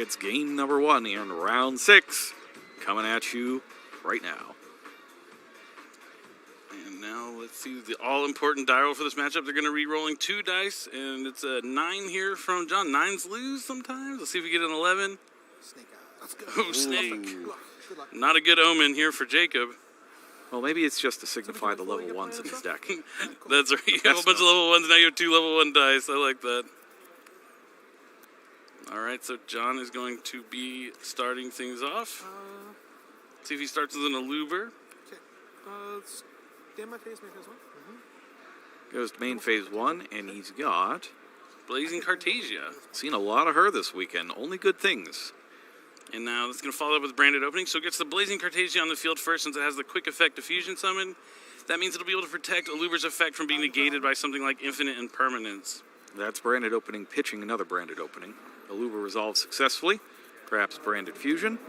It's game number 1 in round 6. Coming at you right now. And now let's see the all-important die roll for this matchup. They're going to be rolling 2 dice, and it's a 9 here from John. 9s lose sometimes. Let's see if we get an 11. Snake eye. Let's go. Oh, snake. Good luck. Good luck. Not a good omen here for Jacob. Well, maybe it's just to signify the level 1s in his deck. That's right. You have a bunch of level 1s, now you have 2 level 1 dice. I like that. All right, so John is going to be starting things off. See if he starts with an Aluber. Okay. Stand my phase, phase 1. Goes to main phase 1, and he's got... Blazing Cartesia. Seen a lot of her this weekend. Only good things. And now it's going to follow up with Branded Opening. So it gets the Blazing Cartesia on the field first since it has the quick effect Diffusion Summon. That means it'll be able to protect Aluber's effect from being negated by something like Infinite Impermanence. That's Branded Opening pitching another Branded Opening. Aluber resolves successfully. Perhaps Branded Fusion.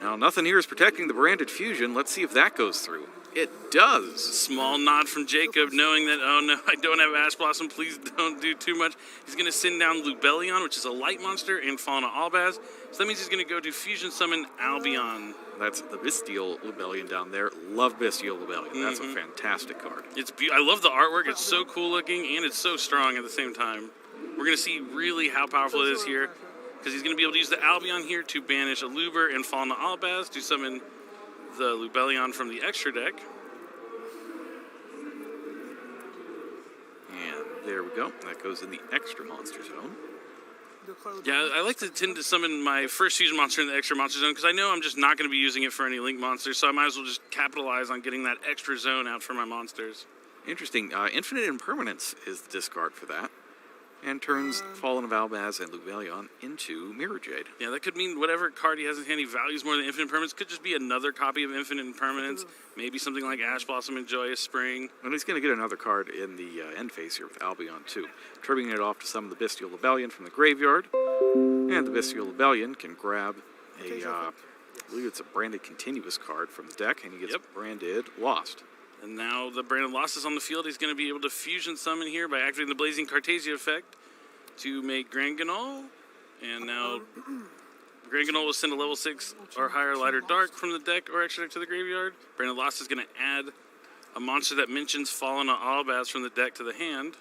Now, nothing here is protecting the Branded Fusion. Let's see if that goes through. It does. Small nod from Jacob, knowing that, oh no, I don't have Ash Blossom, please don't do too much. He's going to send down Lubellion, which is a light monster, and Fauna Albaz. So that means he's going to go to Fusion Summon Albion. That's the Bestial Lubellion down there. Love Bestial Lubellion. That's a fantastic card. I love the artwork. It's so cool looking, and it's so strong at the same time. We're going to see really how powerful it is here, because he's going to be able to use the Albion here to banish Aluber and Fauna Albaz to summon the Lubellion from the extra deck. And there we go. That goes in the extra monster zone. Yeah, I like to tend to summon my first fusion monster in the extra monster zone because I know I'm just not going to be using it for any link monsters, so I might as well just capitalize on getting that extra zone out for my monsters. Interesting. Infinite Impermanence is the discard for that. And turns Fallen of Albaz and Lubellion into Mirror Jade. Yeah, that could mean whatever card he has in hand he values more than Infinite Impermanence. Could just be another copy of Infinite Impermanence. Maybe something like Ash Blossom and Joyous Spring. And he's going to get another card in the end phase here with Albion, too. Triggering it off to summon the Bestial Lubellion from the graveyard. And the Bestial Lubellion can grab I believe it's a Branded Continuous card from the deck, and he gets Branded Lost. And now the Branded Lost is on the field. He's going to be able to Fusion Summon here by activating the Blazing Cartesia effect to make Grand Ganol. And now Grand Ganol will send a level 6 or higher lighter dark from the deck or extra deck to the graveyard. Branded Lost is going to add a monster that mentions Fallen Albaz from the deck to the hand.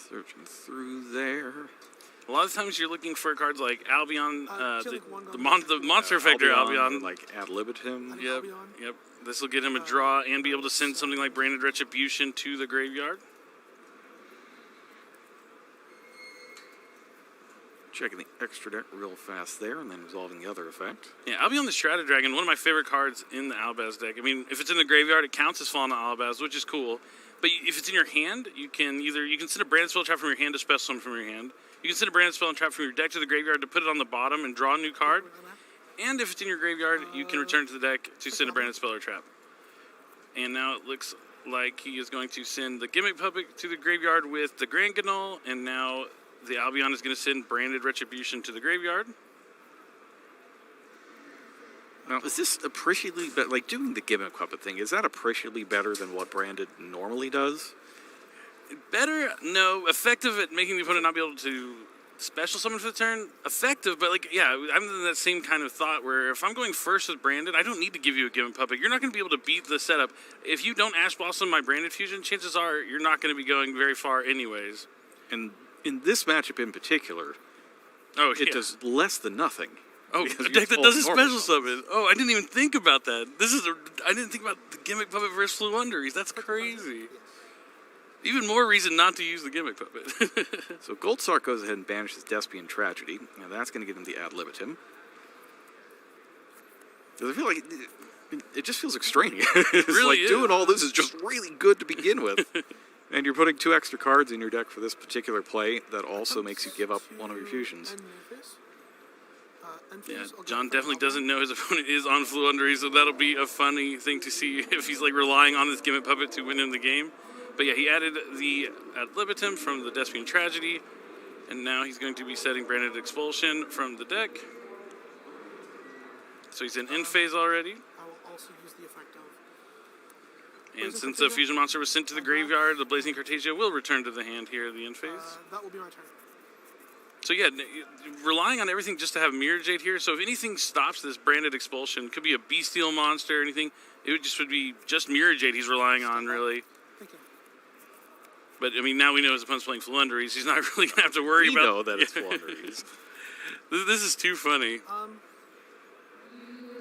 Searching through there. A lot of times you're looking for cards like Albion, the monster effector Albion. Like Ad Libitum. Yep. This will get him a draw and be able to send something like Branded Retribution to the graveyard. Checking the extra deck real fast there, and then resolving the other effect. Yeah, Albion the Strata Dragon, one of my favorite cards in the Albaz deck. I mean, if it's in the graveyard, it counts as Fallen Albaz, which is cool. But if it's in your hand, you can send a Branded Spell Trap from your hand to Special Summon from your hand. You can send a Branded Spell and Trap from your deck to the graveyard to put it on the bottom and draw a new card. And if it's in your graveyard, you can return it to the deck to send a Branded Spell or Trap. And now it looks like he is going to send the Gimmick Puppet to the graveyard with the Grand Ganol, and now the Albion is going to send Branded Retribution to the graveyard. Now, is this appreciably better? Like, doing the Gimmick Puppet thing, is that appreciably better than what Branded normally does? Better? No. Effective at making the opponent not be able to special summon for the turn? Effective, but I'm in that same kind of thought where if I'm going first with Branded, I don't need to give you a Gimmick Puppet. You're not going to be able to beat the setup. If you don't Ash Blossom my Branded Fusion, chances are you're not going to be going very far anyways. And in this matchup in particular, it does less than nothing. Oh, a deck that does a special summon. Oh, I didn't even think about that. I didn't think about the Gimmick Puppet versus Floowandeereze. That's crazy. Even more reason not to use the Gimmick Puppet. So Goldstar goes ahead and banishes Despian Tragedy. Now that's going to get him the Ad Libitum. Because I feel like it just feels extraneous. It's really like doing all this is just really good to begin with. And you're putting 2 extra cards in your deck for this particular play that also makes you give up one of your fusions. Yeah, John definitely doesn't know his opponent is on Floowandeereze, so that'll be a funny thing to see if he's like relying on this Gimmick Puppet to win him the game. But yeah, he added the Ad Libitum from the Despian Tragedy, and now he's going to be setting Branded Expulsion from the deck. So he's in end phase already. I will also use the effect of. And since the Fusion Monster was sent to the graveyard, the Blazing Cartesia will return to the hand here in the end phase. That will be my turn. So yeah, relying on everything just to have Mirror Jade here. So if anything stops this branded expulsion, could be a Bestial monster or anything, it would be just Mirror Jade he's relying on, really. Thank you. But I mean, now we know his opponent's playing Floowandeereze. He's not really gonna have to worry about. We know that it's Floowandeereze. This is too funny.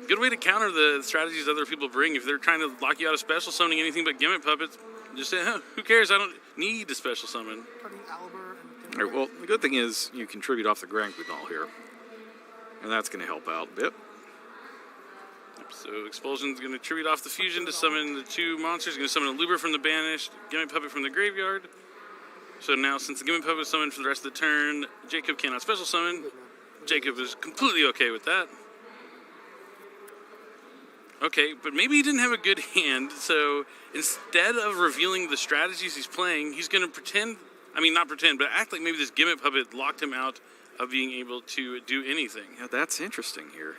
Good way to counter the strategies other people bring. If they're trying to lock you out of special summoning anything but Gimmick Puppets, just say, who cares? I don't need a special summon. All right, well, the good thing is you contribute off the Grand Guidal here. And that's going to help out a bit. So Expulsion's going to tribute off the Fusion to summon the 2 monsters. Going to summon a Luber from the Banished, Gimmick Puppet from the graveyard. So now, since the Gimmick Puppet is summoned for the rest of the turn, Jacob cannot special summon. Jacob is completely okay with that. Okay, but maybe he didn't have a good hand, so instead of revealing the strategies he's playing, he's going to pretend, not pretend, but act like maybe this Gimmick Puppet locked him out of being able to do anything. Yeah, that's interesting here.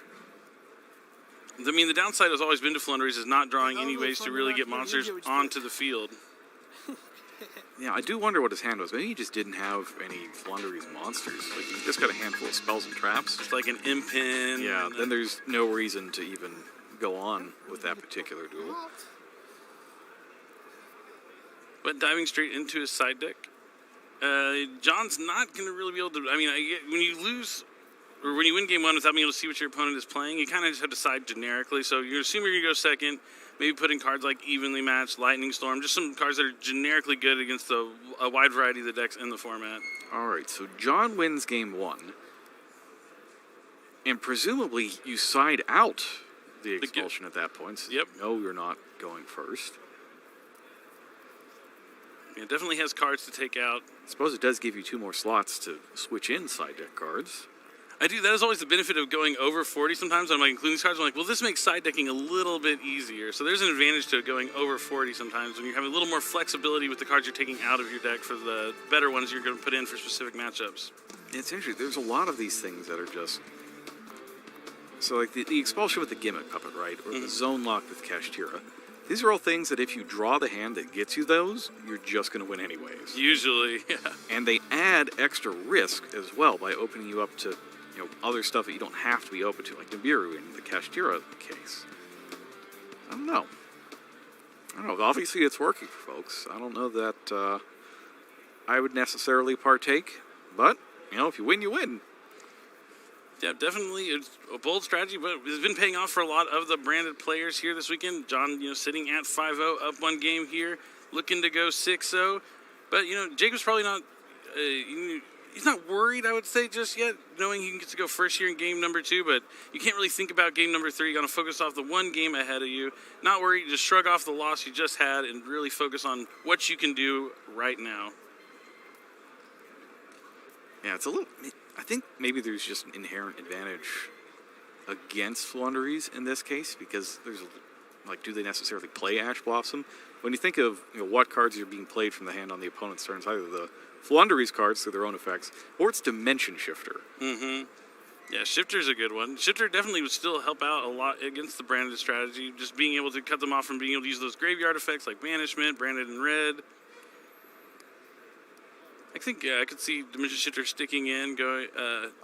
I mean, the downside has always been to Floowandeereze is not drawing any ways to really get monsters onto the field. Yeah, I do wonder what his hand was. Maybe he just didn't have any Floowandeereze monsters. Like, he just got a handful of spells and traps. Just like an Impin. Yeah, then there's no reason to even go on with that particular duel. But diving straight into his side deck, John's not going to really be able to. When you lose or when you win game 1 without being able to see what your opponent is playing, you kind of just have to decide generically. So you assume you're going to go second, maybe put in cards like Evenly Matched, Lightning Storm, just some cards that are generically good against a wide variety of the decks in the format. All right, so John wins game 1, and presumably you side out the expulsion at that point. So yep. No, you're not going first. It definitely has cards to take out. I suppose it does give you 2 more slots to switch in side deck cards. I do. That is always the benefit of going over 40 sometimes. I'm including these cards. I'm like, well, this makes side decking a little bit easier. So there's an advantage to going over 40 sometimes when you have a little more flexibility with the cards you're taking out of your deck for the better ones you're going to put in for specific matchups. It's interesting. There's a lot of these things that are just... So like the expulsion with the Gimmick Puppet, right? Or the zone lock with Kashtira. These are all things that if you draw the hand that gets you those, you're just going to win anyways. Usually, yeah. And they add extra risk as well by opening you up to other stuff that you don't have to be open to, like Nibiru in the Kashtira case. I don't know. Obviously, it's working for folks. I don't know that I would necessarily partake, but, if you win, you win. Yeah, definitely. It's a bold strategy, but it's been paying off for a lot of the branded players here this weekend. John, sitting at 5-0, up 1 game here, looking to go 6-0. But, Jacob's probably not, he's not worried, I would say, just yet, knowing he gets to go first here in game number 2. But you can't really think about game number 3. You're going to focus off the 1 game ahead of you. Not worried, just shrug off the loss you just had and really focus on what you can do right now. Yeah, it's a little... I think maybe there's just an inherent advantage against Floowandeereze in this case because there's, do they necessarily play Ash Blossom? When you think of what cards are being played from the hand on the opponent's turn, it's either the Floowandeereze cards through their own effects, or it's Dimension Shifter. Mm-hmm. Yeah, Shifter's a good one. Shifter definitely would still help out a lot against the branded strategy, just being able to cut them off from being able to use those graveyard effects like Banishment, branded in red. I think I could see Dimension Shifter sticking in, going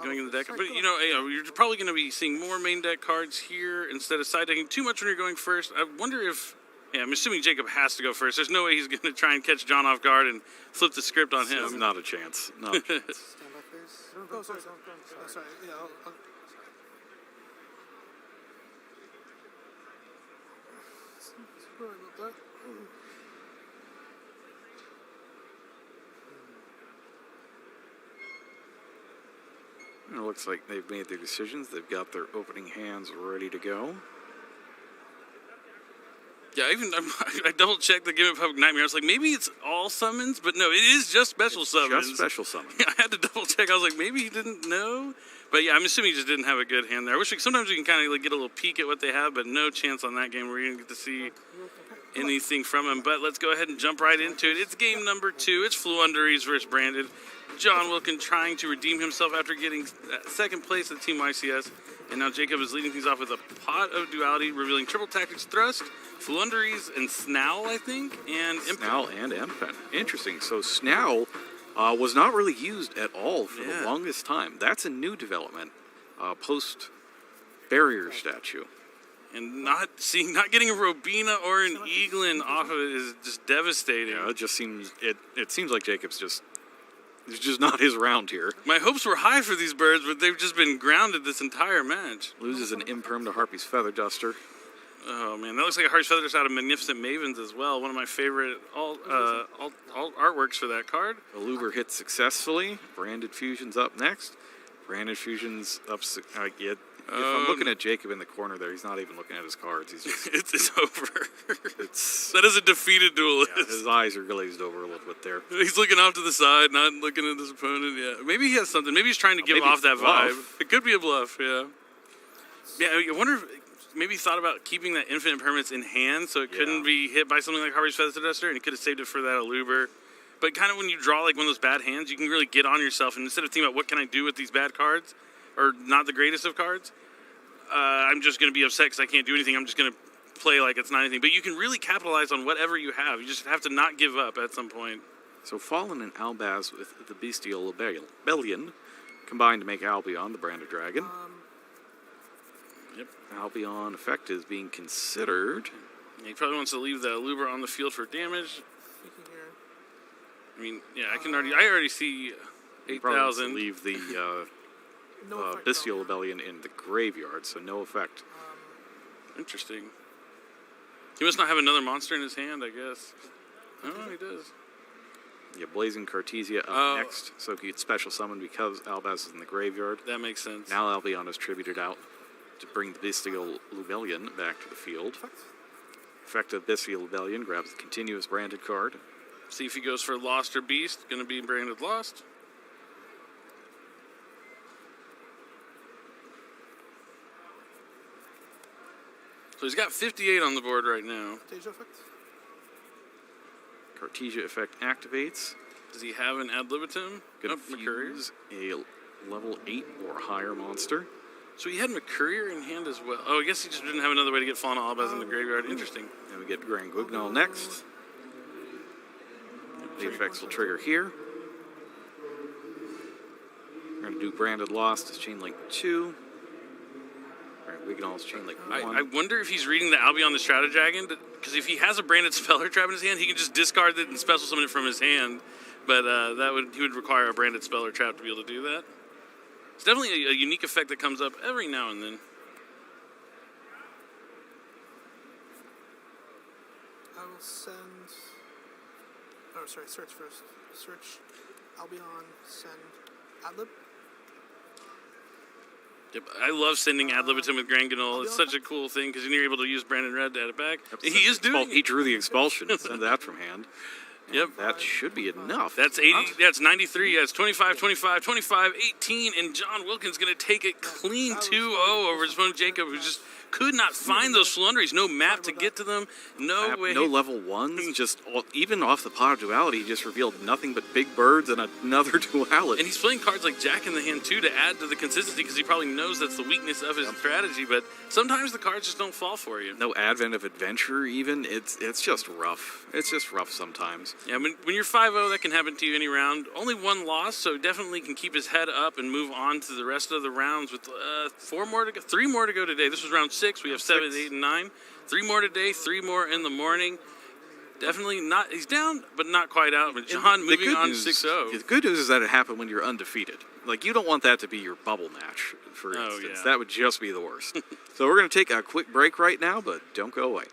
in the deck. But you're probably going to be seeing more main deck cards here instead of side decking too much when you're going first. I wonder if, I'm assuming Jacob has to go first. There's no way he's going to try and catch John off guard and flip the script on him. Not a chance. Not a chance. Stand by, please. Oh, sorry. Sorry. Yeah, I'll... Sorry about that. It looks like they've made their decisions. They've got their opening hands ready to go. Yeah, I double-checked the Gimmick Puppet Nightmare. I was like, maybe it's all summons, but no, it is just special summons. Just special summons. Yeah, I had to double-check. I was like, maybe he didn't know. But yeah, I'm assuming he just didn't have a good hand there. I wish sometimes we can kind of get a little peek at what they have, but no chance on that game where you're going to get to see anything from him. But let's go ahead and jump right into it. It's game number 2. It's Floowandeereze versus Branded. John Wilkin trying to redeem himself after getting second place at Team YCS. And now Jacob is leading things off with a Pot of Duality, revealing Triple Tactics Thrust, Floowandeereze, and Snowl, I think, and Snowl and Impen. Interesting. So Snowl was not really used at all for the longest time. That's a new development post barrier statue. And not getting a Robina or an Eaglin off of it is just devastating. Yeah, it just seems it seems like Jacob's just it's just not his round here. My hopes were high for these birds, but they've just been grounded this entire match. Loses an Imperm to Harpy's Feather Duster. Oh man, that looks like a Harpy's Feather Duster out of Magnificent Mavens as well. One of my favorite all artworks for that card. Aluber hits successfully. Branded Fusion's up next. Branded Fusion's up. If I'm looking at Jacob in the corner there, he's not even looking at his cards. He's just it's over. It's that is a defeated duelist. Yeah, his eyes are glazed over a little bit there. He's looking off to the side, not looking at his opponent. Yeah, maybe he has something. Maybe he's trying to give off that vibe. It could be a bluff. Yeah. Yeah, I wonder if maybe he thought about keeping that infinite permanence in hand so it couldn't be hit by something like Harvey's Feather Duster, and he could have saved it for that Aluber. But kind of when you draw like one of those bad hands, you can really get on yourself, and instead of thinking about what can I do with these bad cards, or not the greatest of cards, I'm just going to be upset because I can't do anything. I'm just going to play like it's not anything. But you can really capitalize on whatever you have. You just have to not give up at some point. So Fallen and Albaz with the Bestial Rebellion combined to make Albion the branded dragon. Yep. Albion effect is being considered. He probably wants to leave the Aluber on the field for damage. I mean, yeah, I already see 8,000. Leave the Bestial Rebellion in the graveyard, so no effect. Interesting. He must not have another monster in his hand, I guess. Oh, he does. Yeah, Blazing Cartesia up next, so he could special summon because Albaz is in the graveyard. That makes sense. Now Albion is tributed out to bring the Bestial Rebellion back to the field. Effect of Bestial Rebellion grabs the continuous branded card. See if he goes for Lost or Beast. Going to be branded Lost. So he's got 58 on the board right now. Cartesia effect activates. Does he have an ad libitum? Gonna fuse a level 8 or higher monster. So he had McCourier in hand as well. Oh, I guess he just didn't have another way to get Fallen Albaz in the graveyard. Interesting. Then we get Grand Guignol next. The effects will trigger here. We're going to do Branded Lost as Chainlink 2. Wignall's Chainlink 1. I wonder if he's reading the Albion the Stratadragon, because if he has a Branded Speller Trap in his hand, he can just discard it and special summon it from his hand. But he would require a Branded Speller Trap to be able to do that. It's definitely a unique effect that comes up every now and then. I will send... Oh, sorry, search first. Search Albion, send Adlib. Yep, I love sending ad libitum with Grand Guignol. It's such a cool thing because then you're able to use Brandon Red to add it back. He is doing. He drew the expulsion and sent that from hand. Yep, that should be enough. That's 80. That's 93. That's 25, 25, 25, 18, and John Wilkins going to take it clean 2-0 over his opponent Jacob, who just could not find those Floowandeereze. No map to get to them. No way. No level ones. Just even off the Pot of Duality, he just revealed nothing but big birds and another duality. And he's playing cards like Jack in the hand too to add to the consistency because he probably knows that's the weakness of his strategy. But sometimes the cards just don't fall for you. No Advent of Adventure even. It's just rough. It's just rough sometimes. Yeah, when you're 5-0, that can happen to you any round. Only one loss, so definitely can keep his head up and move on to the rest of the rounds with 3 more to go today. This was round 6. We have 7, 8, and 9. 3 more today, 3 more in the morning. Definitely not. He's down, but not quite out. But John moving on 6-0. The good news is that it happened when you're undefeated. Like, you don't want that to be your bubble match, for instance. Yeah. That would just be the worst. So we're going to take a quick break right now, but don't go away.